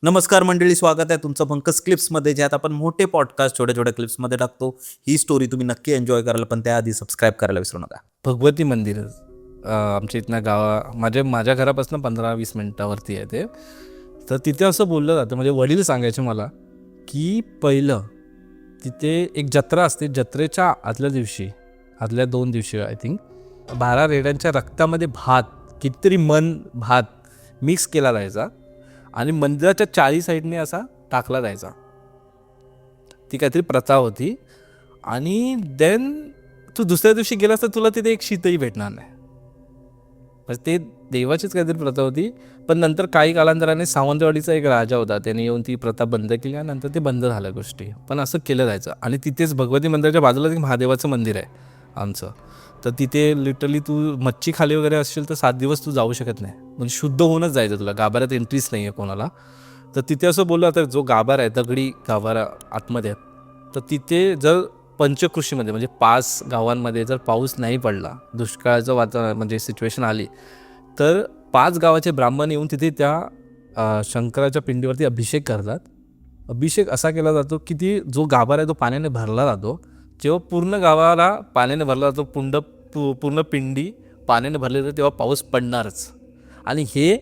नमस्कार मंडळी, स्वागत आहे तुमचं पंकज क्लिप्समध्ये, ज्यात आपण मोठे पॉडकास्ट छोट्या छोट्या क्लिप्समध्ये टाकतो. ही स्टोरी तुम्ही नक्की एन्जॉय कराल, पण त्याआधी सबस्क्राईब करायला विसरू नका. भगवती मंदिर आमच्या इथनं माझ्या घरापासून 15-20 मिनटावरती आहे ते. तर तिथे असं बोललं जातं, म्हणजे वडील सांगायचे मला की पहिलं तिथे एक जत्रा असते. जत्रेच्या आदल्या 2 दिवशी आय थिंक 12 रेड्यांच्या रक्तामध्ये कितीतरी भात मिक्स केला जायचा आणि मंदिराच्या 40 साईडने असा टाकला जायचा. ती काहीतरी प्रथा होती. आणि देन तू दुसऱ्या दिवशी गेलास तर तुला तिथे एक शीतही भेटणार नाही. म्हणजे ते देवाचीच काहीतरी प्रथा होती. पण नंतर काही कालांतराने सावंतवाडीचा एक राजा होता, त्याने येऊन ती प्रथा बंद केली आणि नंतर ते बंद झाल्या गोष्टी. पण असं केलं जायचं. आणि तिथेच भगवती मंदिराच्या बाजूलाच एक महादेवाचं मंदिर आहे आमचं. तर तिथे लिटरली तू मच्छी खाली वगैरे असशील तर 7 दिवस तू जाऊ शकत नाही. म्हणजे शुद्ध होऊनच जायचं तुला. गाभाऱ्यात एंट्रीच नाही आहे कोणाला. तर तिथे असं बोललं आता जो गाभारा आहे, दगडी गाभारा आतमध्ये आहे, तर तिथे जर पंचकृषीमध्ये म्हणजे 5 गावांमध्ये जर पाऊस नाही पडला, दुष्काळाचं वातावरण म्हणजे सिच्युएशन आली, तर 5 गावाचे ब्राह्मण येऊन तिथे त्या शंकराच्या पिंडीवरती अभिषेक करतात. अभिषेक असा केला जातो की ती जो गाभारा आहे तो पाण्याने भरला जातो. जेव्हा पूर्ण गावाला पाण्याने भरला जातो, पूर्ण पिंडी पाण्याने भरली जाते, तेव्हा पाऊस पडणारच. आणि हे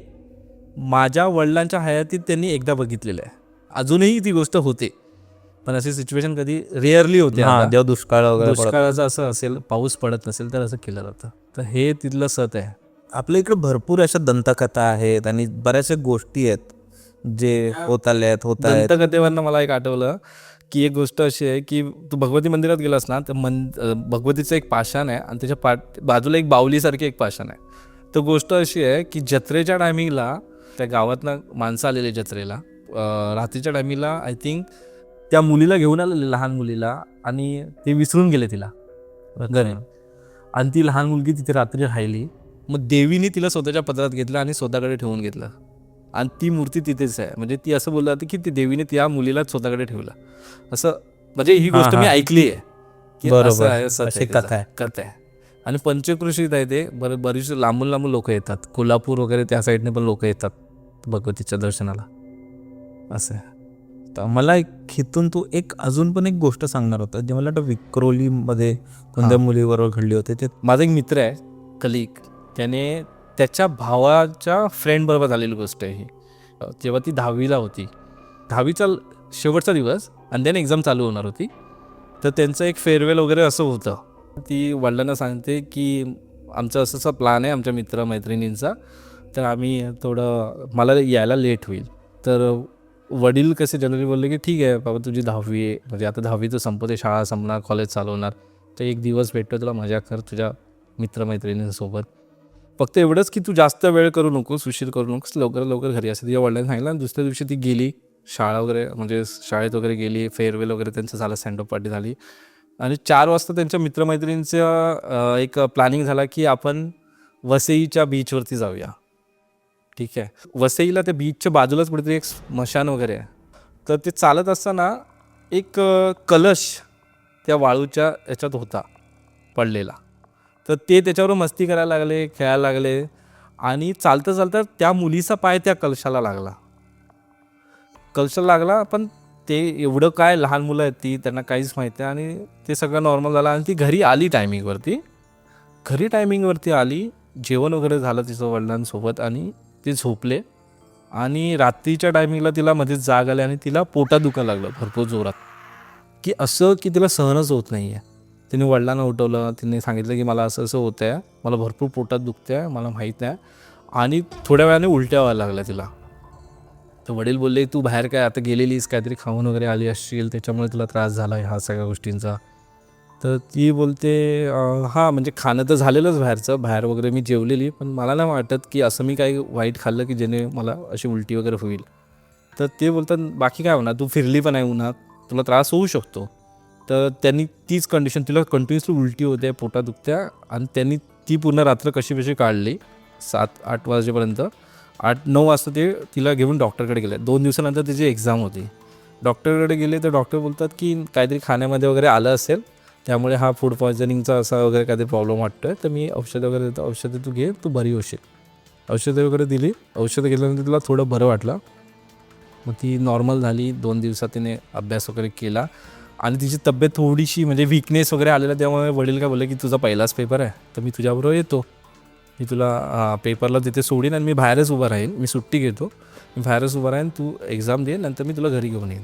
माझ्या वडिलांच्या हयातीत त्यांनी एकदा बघितलेलं आहे. अजूनही ती गोष्ट होते, पण अशी सिच्युएशन कधी रेअरली होते. जेव्हा दुष्काळ वगैरे दुष्काळाचं असं असेल, पाऊस पडत नसेल तर असं केलं जातं. तर हे तिथलं सत आहे. आपल्या इकडे भरपूर अशा दंतकथा आहेत आणि बऱ्याचशा गोष्टी आहेत जे होत आहेत. दंतकथेवरनं मला एक आठवलं की एक गोष्ट अशी आहे की तू भगवती मंदिरात गेलास ना, तर भगवतीचं एक पाषाण आहे आणि त्याच्या बाजूला एक बाहुलीसारखी एक पाषाण आहे. तर गोष्ट अशी आहे की जत्रेच्या टायमिंगला त्या गावातनं माणसं आलेली जत्रेला, रात्रीच्या टायमिंगला आय थिंक त्या मुलीला घेऊन आलेले, लहान मुलीला, आणि ते विसरून गेले तिला घरी. आणि ती लहान मुलगी तिथे रात्री राहिली. मग देवीने तिला स्वतःच्या पदरात घेतलं आणि स्वतःकडे ठेवून घेतलं. आणि ती मूर्ती तिथेच आहे. म्हणजे ती असं बोललं जातं की ती देवीने त्या मुलीला स्वतःकडे ठेवलं. असं म्हणजे ही गोष्ट मी ऐकली आहे की कथा आहे. आणि पंचकृषीत आहे ते. बरीचशी लांबून लांबून लोक येतात. कोल्हापूर वगैरे त्या साईडने पण लोक येतात भगवतीच्या दर्शनाला. असं आहे. तर मला इथून तू अजून पण एक गोष्ट सांगणार होता, जे मला वाटतं विक्रोलीमध्ये कोणत्या मुलीबरोबर घडली होती. ते माझा एक मित्र आहे, कलिक, त्याने त्याच्या भावाच्या फ्रेंड बरोबर झालेली गोष्ट आहे ही. जेव्हा ती 10वीला होती, 10वीचा शेवटचा दिवस आणि त्याने एक्झाम चालू होणार होती, तर त्यांचं एक फेअरवेल वगैरे असं होतं. ती वडिलांना सांगते की आमचं असं प्लॅन आहे आमच्या मित्रमैत्रिणींचा, तर आम्ही मला यायला लेट होईल. तर वडील कसे जनरली बोलले की ठीक आहे बाबा, तुझी 10वी आहे, म्हणजे आता 10वी तर संपते, शाळा संपणार, कॉलेज चालू होणार, तर एक दिवस भेटतो तुला, मजा कर तुझ्या मित्रमैत्रिणींसोबत. फक्त एवढंच की तू जास्त वेळ करू नकोस, उशीर करू नकोस, लवकर घरी. असं तिच्या वडिलांनी सांगितलं. आणि दुसऱ्या दिवशी ती गेली शाळा वगैरे, म्हणजे शाळेत वगैरे गेली. फेअरवेल वगैरे त्यांचं झालं, सेंड ऑफ पार्टी झाली. आणि 4 वाजता त्यांच्या मित्रमैत्रिणींचं एक प्लॅनिंग झाला की आपण वसईच्या बीचवरती जाऊया. ठीक आहे. वसईला त्या बीचच्या बाजूलाच कुठेतरी एक स्मशान वगैरे आहे. तर ते चालत असताना एक कलश त्या वाळूच्या याच्यात होता पडलेला. तर ते त्याच्यावर मस्ती करायला लागले, खेळायला लागले. आणि चालता चालता त्या मुलीचा पाय त्या कलशाला लागला. पण ते एवढं काय, लहान मुलं आहेत ती, त्यांना काहीच माहिती आहे. आणि ते सगळं नॉर्मल झालं. आणि ती घरी आली टायमिंगवरती आली. जेवण वगैरे झालं तिचं वडिलांसोबत आणि ते झोपले. आणि रात्रीच्या टायमिंगला तिला मध्येच जाग आली आणि तिला पोटात दुखायला लागलं भरपूर जोरात, की असं की तिला सहनच होत नाही आहे. तिने वडिलांना उठवलं. तिने सांगितलं की मला असं होतं आहे, मला भरपूर पोटात दुखतं आहे, मला माहीत नाही. आणि थोड्या वेळाने उलट्या व्हायला लागल्या तिला. तर वडील बोलले, तू बाहेर काय आता गेलेलीस, काहीतरी खाऊन वगैरे आली असशील, त्याच्यामुळे तुला त्रास झाला आहे ह्या सगळ्या गोष्टींचा. तर ती बोलते हां, म्हणजे खाणं तर झालेलंच बाहेर वगैरे मी जेवलेली, पण मला नाही वाटत की असं मी काही वाईट खाल्लं की ज्याने मला अशी उलटी वगैरे होईल. तर ते बोलतात बाकी काय होणार, तू फिरली पण आहे उन्हात, तुला त्रास होऊ शकतो. तर त्यांनी तीच कंडिशन, तिला कंटिन्युअसली उलटी होते, पोटात दुखत्या. आणि त्यांनी ती पूर्ण रात्र कशी काढली, 7-8 वाजेपर्यंत. 8-9 वाजता ते तिला घेऊन डॉक्टरकडे गेले. 2 दिवसानंतर त्याची एक्झाम होती. डॉक्टरकडे गेले तर डॉक्टर बोलतात की काहीतरी खाण्यामध्ये वगैरे आलं असेल, त्यामुळे हा फूड पॉयझनिंगचा असा वगैरे काहीतरी प्रॉब्लेम वाटतो आहे, तर मी औषधं वगैरे देतो, औषधं तू घे, तू बरी होशील. औषधं वगैरे दिली. औषधं घेतल्यानंतर तिला थोडं बरं वाटलं. मग ती नॉर्मल झाली. 2 दिवसात तिने अभ्यास वगैरे केला आणि तिची तब्येत थोडीशी म्हणजे वीकनेस वगैरे आलेला. त्यामुळे वडील काय बोलले की तुझा पहिलाच पेपर आहे तर मी तुझ्याबरोबर येतो, मी तुला पेपरला तिथे सोडीन आणि मी बाहेरच उभा राहील, मी सुट्टी घेतो, मी बाहेरच उभा राहीन, तू एक्झाम दे, नंतर मी तुला घरी घेऊन येईन.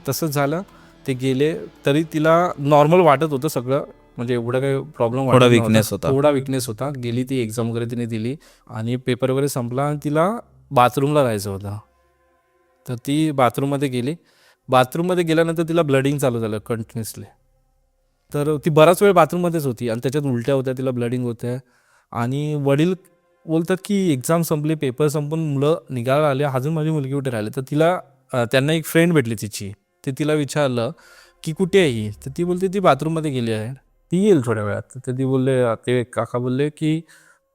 तसंच झालं. ते गेले तरी तिला नॉर्मल वाटत होतं सगळं, म्हणजे एवढं काही प्रॉब्लेम थोडा weakness होता. थोडा विकनेस होता. गेली ती एक्झाम वगैरे तिने दिली आणि पेपर वगैरे संपला आणि तिला बाथरूमला राहायचं होतं. तर ती बाथरूममध्ये गेली. बाथरूममध्ये गेल्यानंतर तिला ब्लडिंग चालू झालं कंटिन्युअसली. तर ती बराच वेळ बाथरूममध्येच होती आणि त्याच्यात उलट्या होत्या, तिला ब्लडिंग होत्या. आणि वडील बोलतात की एक्झाम संपली, पेपर संपून मुलं निघायला आले, अजून माझी मुलगी कुठे राहिली. तर तिला त्यांना एक फ्रेंड भेटली तिची. ते तिला विचारलं की कुठे आहे ही, तर ती बोलते ती बाथरूममध्ये गेली आहे, ती येईल थोड्या वेळात. तर ती बोलले, ते काका बोलले की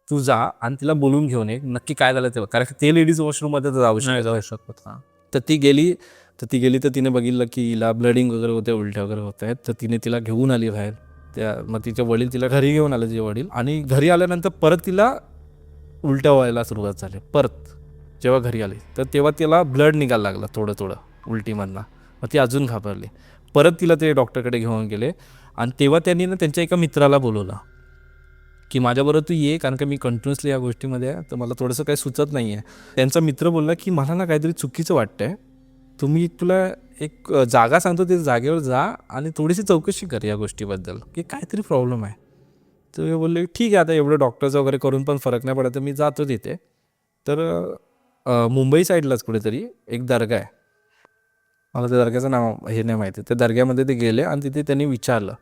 तू जा आणि तिला बोलून घेऊन ये नक्की काय झालं ते, कारण ते लेडीज वॉशरूममध्ये तर जाऊ शकत. तर ती गेली. तर तिने बघितलं की हिला ब्लडिंग वगैरे होते, उलट्या वगैरे होत आहेत. तर तिने तिला घेऊन आली बाहेर. मग तिचे वडील तिला घरी घेऊन आले, तिचे वडील. आणि घरी आल्यानंतर परत तिला उलट्या व्हायला सुरुवात झाली. परत जेव्हा घरी आली तर तेव्हा तिला ब्लड निघायला लागला थोडं थोडं उलटीमधनं. मग ती अजून घाबरली. परत तिला ते डॉक्टरकडे घेऊन गेले आणि तेव्हा त्यांनी ना त्यांच्या एका मित्राला बोलवलं की माझ्याबरोबर तू ये, कारण का मी कंटिन्युअसली या गोष्टीमध्ये आहे, तर मला थोडंसं काही सुचत नाही आहे. त्यांचा मित्र बोलला की मला ना काहीतरी चुकीचं वाटतं आहे, तुम्ही तुला एक जागा सांगतो, ते जागेवर जा आणि थोडीशी चौकशी कर या गोष्टीबद्दल की काहीतरी प्रॉब्लेम आहे. तर मी बोलले ठीक आहे, आता एवढं डॉक्टरचं वगैरे करून पण फरक नाही पडत, तर मी जातो तिथे. तर मुंबई साईडलाच कुठेतरी एक दर्गा आहे, मला त्या दर्ग्याचं नाव हे नाही माहिती. त्या दर्ग्यामध्ये ते गेले आणि तिथे त्यांनी विचारलं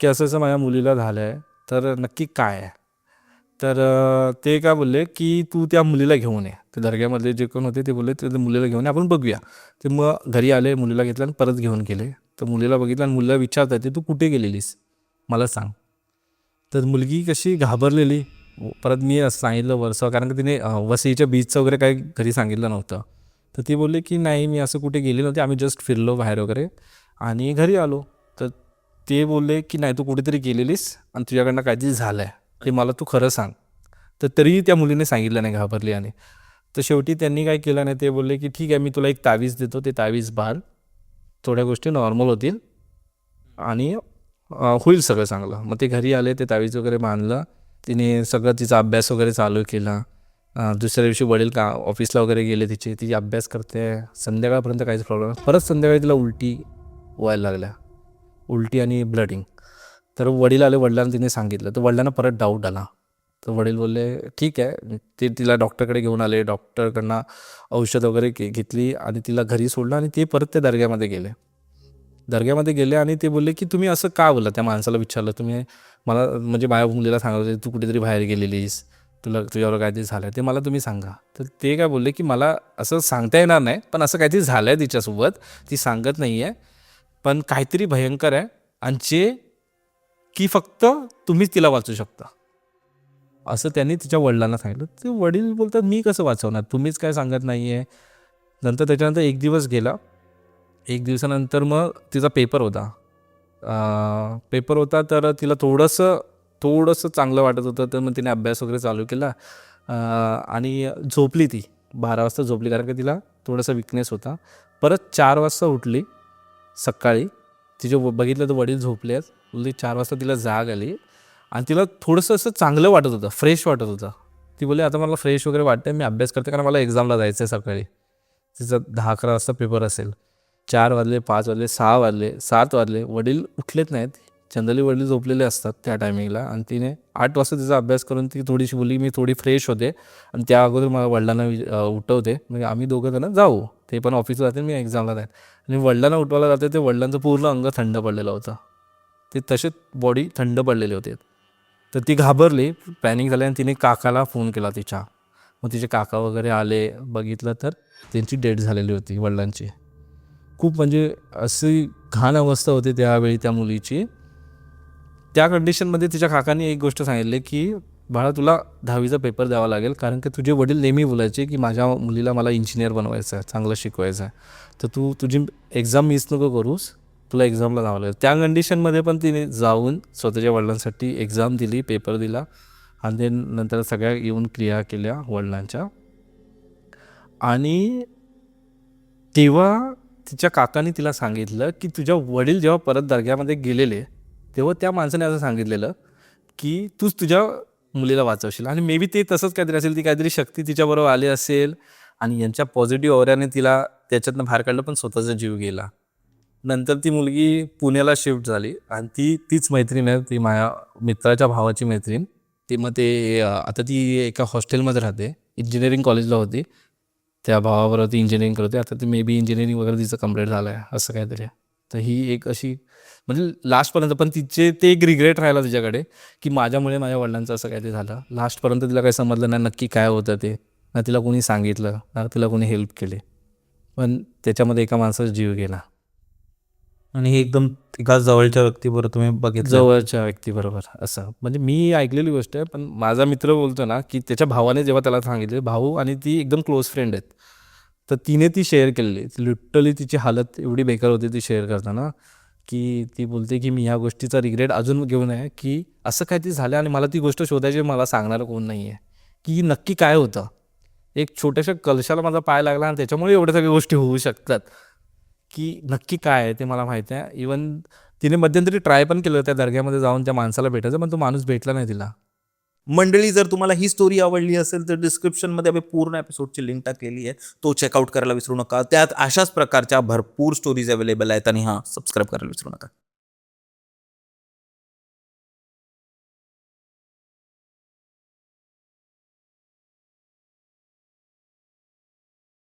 की असं असं माझ्या मुलीला झालं आहे, तर नक्की काय आहे. तर ते काय बोलले की तू त्या मुलीला घेऊन ये. ते दर्ग्यामध्ये जे कोण होते ते बोलले ते मुलीला घेऊन ये, आपण बघूया. ते मग घरी आले, मुलीला घेतलं आणि परत घेऊन गेले. तर मुलीला बघितलं आणि मुलीला विचारतात ते तू कुठे गेलेलीस मला सांग. तर मुलगी कशी घाबरलेली. परत मी असं सांगितलं वरचं, कारण की तिने वसईच्या बीचचं वगैरे काही घरी सांगितलं नव्हतं. तर ती बोलली की नाही मी असं कुठे गेली नव्हती, आम्ही जस्ट फिरलो बाहेर वगैरे आणि घरी आलो. तर ते बोलले की नाही तू कुठेतरी गेलेलीस आणि तुझ्याकडनं काहीतरी झालं आहे, ते मला तू खरं सांग. तर तरीही त्या मुलीने सांगितलं नाही, घाबरली. आणि तर शेवटी त्यांनी काय केलं नाही, ते बोलले की ठीक आहे मी तुला एक तावीज देतो, ते तावीज बांध, थोड्या गोष्टी नॉर्मल होतील आणि होईल सगळं चांगलं. मग ते घरी आले, ते तावीज वगैरे बांधलं, तिने सगळं तिचा अभ्यास वगैरे चालू केला. दुसऱ्या दिवशी वडील ऑफिसला वगैरे गेले, तिची अभ्यास करते, संध्याकाळपर्यंत काहीच प्रॉब्लेम. परत संध्याकाळी तिला उलटी व्हायला लागल्या, उलटी आणि ब्लडिंग. तर वडील आले, वडिलांना तिने सांगितलं, तर वडिलांना परत डाऊट आला. तर वडील बोलले ठीक आहे. ते तिला डॉक्टरकडे घेऊन आले, डॉक्टरकडनं औषध वगैरे घेतली आणि तिला घरी सोडलं आणि ते परत त्या दर्ग्यामध्ये गेले आणि ते बोलले की तुम्ही असं का बोलला. त्या माणसाला विचारलं, तुम्ही मला म्हणजे माझ्या मुलीला सांगत होते तू कुठेतरी बाहेर गेलेलीस, तुझ्यावर काहीतरी झालं आहे, ते मला तुम्ही सांगा. तर ते काय बोलले की मला असं सांगता येणार नाही, पण असं काहीतरी झालं आहे तिच्यासोबत, ती सांगत नाही आहे, पण काहीतरी भयंकर आहे आणि जे की फक्त तुम्हीच तिला वाचू शकता, असं त्यांनी तिच्या वडिलांना सांगितलं. ते वडील बोलतात मी कसं वाचवणार, तुम्हीच काय सांगत नाही आहे. त्याच्यानंतर एक दिवस गेला. एक दिवसानंतर मग तिचा पेपर होता. तर तिला थोडंसं चांगलं वाटत होतं, तर मग तिने अभ्यास वगैरे चालू केला आणि झोपली. ती 12 वाजता झोपली, कारण की तिला थोडासा विकनेस होता. परत 4 वाजता उठली सकाळी. तिचे बघितलं तर वडील झोपले आहेत. बोलली 4 वाजता तिला जाग आली आणि तिला थोडंसं असं चांगलं वाटत होतं, फ्रेश वाटत होतं. ती बोलली आता मला फ्रेश वगैरे वाटतं, मी अभ्यास करते, कारण मला एक्झामला जायचं आहे सकाळी. तिचा 10-11 वाजता पेपर असेल. 4 वाजले, 5 वाजले, 6 वाजले, 7 वाजले, वडील उठलेच नाहीत. जनरली वडील झोपलेले असतात त्या टायमिंगला. आणि तिने 8 वाजता तिचा अभ्यास करून ती थोडीशी बोलली मी थोडी फ्रेश होते आणि त्या अगोदर मला वडिलांना उठवते, म्हणजे आम्ही दोघं जण जाऊ, ते पण ऑफिसला जाते, मी एक्झामला जाते. आणि वडिलांना उठवायला जाते, ते वडिलांचं पूर्ण अंग थंड पडलेलं होतं, ते तसेच बॉडी थंड पडलेले होते. तर ती घाबरली, पॅनिक झाली आणि तिने काकाला फोन केला तिच्या. मग तिचे काका वगैरे आले, बघितलं तर त्यांची डेथ झालेली होती वडिलांची. खूप म्हणजे अशी घाण अवस्था होती त्यावेळी त्या मुलीची. त्या कंडिशनमध्ये तिच्या काकांनी एक गोष्ट सांगितली की बाळा तुला 10वीचा पेपर द्यावा लागेल, कारण की तुझे वडील नेहमी बोलायचे की माझ्या मुलीला मला इंजिनियर बनवायचं आहे, चांगलं शिकवायचं आहे, तर तू तुझी एक्झाम मिस नको करूस, तुला एक्झामला जावं लागेल. त्या कंडिशनमध्ये पण तिने जाऊन स्वतःच्या वडिलांसाठी एक्झाम दिली, पेपर दिला आणि ते नंतर सगळ्या येऊन क्रिया केल्या वडिलांच्या. आणि तेव्हा तिच्या काकाने तिला सांगितलं की तुझ्या वडील जेव्हा परत दर्ग्यामध्ये गेलेले तेव्हा त्या माणसाने असं सांगितलेलं की तूच तुझ्या मुलीला वाचवशील. आणि मे बी ते तसंच काहीतरी असेल, ती काहीतरी शक्ती तिच्याबरोबर आली असेल आणि यांच्या पॉझिटिव्ह ऑर्याने तिला त्याच्यातनं बाहेर काढलं, पण स्वतःचा जीव गेला. नंतर ती मुलगी पुण्याला शिफ्ट झाली आणि तीच मैत्रीण आहे, ती माझ्या मित्राच्या भावाची मैत्रीण. ती मग आता ती एका हॉस्टेलमध्ये राहते, इंजिनिअरिंग कॉलेजला होती. त्या भावाबरोबर ती इंजिनिअरिंग करते. आता ती मे बी इंजिनिअरिंग वगैरे तिचं कंप्लीट झालं आहे असं काहीतरी आहे. तर ही एक अशी म्हणजे लास्टपर्यंत पण ते एक रिग्रेट राहिला तिच्याकडे की माझ्यामुळे माझ्या वडिलांचं असं काहीतरी झालं. लास्टपर्यंत तिला काही समजलं नाही नक्की काय होतं ते, ना तिला कोणी सांगितलं ना तिला कोणी हेल्प केले, पण त्याच्यामध्ये एका माणसाचा जीव गेला. आणि हे एकदम एका जवळच्या व्यक्तीबरोबर तुम्ही बघितलं. जवळच्या व्यक्तीबरोबर असं म्हणजे मी ऐकलेली गोष्ट आहे. पण माझा मित्र बोलतो ना की त्याच्या भावाने जेव्हा त्याला सांगितले, भाऊ आणि ती एकदम क्लोज फ्रेंड आहेत, तर तिने ती शेअर केलेली. लिटरली तिची हालत एवढी बेकार होती ती शेअर करताना की ती बोलते की मी ह्या गोष्टीचा रिग्रेट अजून घेऊन आहे की असं काहीतरी झालं आणि मला ती गोष्ट शोधायची, मला सांगणारं कोण नाही आहे की नक्की काय होतं. एक छोट्याशा कलशाला माझा पाय लागला आणि त्याच्यामुळे एवढ्या सगळ्या गोष्टी होऊ शकतात की नक्की काय आहे ते मला माहिती आहे. इवन तिने मध्यंतरी ट्राय पण केलं त्या दर्ग्यामध्ये जाऊन त्या माणसाला भेटायचं, पण तो माणूस भेटला नाही तिला. मंडळी, जर तुम्हाला ही स्टोरी आवडली असेल तर डिस्क्रिप्शनमध्ये आम्ही पूर्ण एपिसोडची लिंक टाकलेली आहे, तो चेकआउट करायला विसरू नका. त्यात अशाच प्रकारच्या भरपूर स्टोरीज अवेलेबल आहेत आणि हां, सबस्क्राईब करायला विसरू नका.